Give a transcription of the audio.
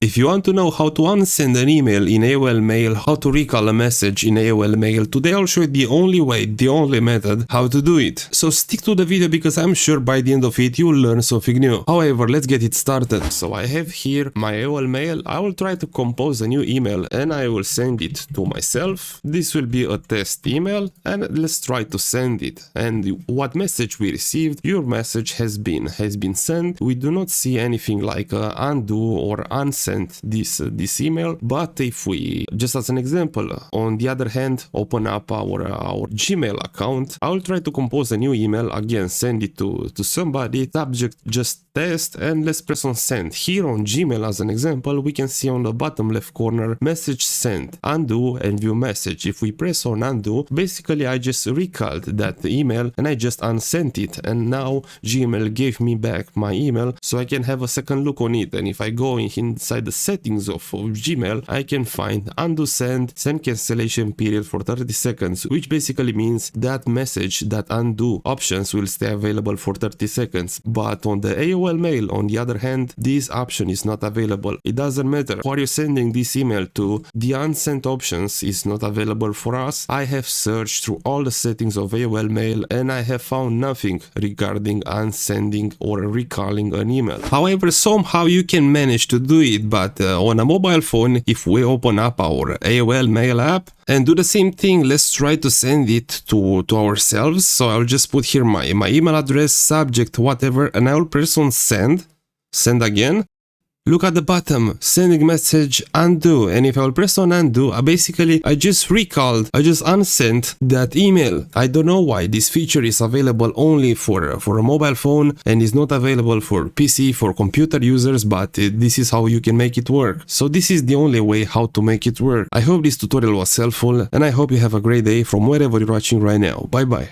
If you want to know how to unsend an email in AOL Mail, how to recall a message in AOL Mail, today I'll show you the only way, the only method how to do it. So stick to the video because I'm sure by the end of it you'll learn something new. However, let's get it started. So I have here my AOL Mail. I will try to compose a new email and I will send it to myself. This will be a test email and let's try to send it. And what message we received? Your message has been sent. We do not see anything like undo or unsend this email, but if we, just as an example, on the other hand, open up our Gmail account, I will try to compose a new email, again send it to somebody, subject just test, and let's press on send. Here on Gmail as an example, we can see on the bottom left corner message sent, undo and view message. If we press on undo, basically I just recalled that email and I just unsent it, and now Gmail gave me back my email so I can have a second look on it. And if I go inside the settings of Gmail, I can find undo send cancellation period for 30 seconds, which basically means that message, that undo options will stay available for 30 seconds. But on the AOL Mail, on the other hand, this option is not available. It doesn't matter who are you sending this email to, the unsent options is not available for us. I have searched through all the settings of AOL Mail and I have found nothing regarding unsending or recalling an email. However, somehow you can manage to do it, but on a mobile phone, if we open up our AOL Mail app and do the same thing, let's try to send it to ourselves. So I'll just put here my email address, subject, whatever, and I will press on send again. Look at the bottom, sending message, undo, and if I will press on undo, basically I just recalled, I just unsent that email. I don't know why this feature is available only for a mobile phone and is not available for PC, for computer users, but this is how you can make it work. So this is the only way how to make it work. I hope this tutorial was helpful and I hope you have a great day from wherever you're watching right now. Bye bye.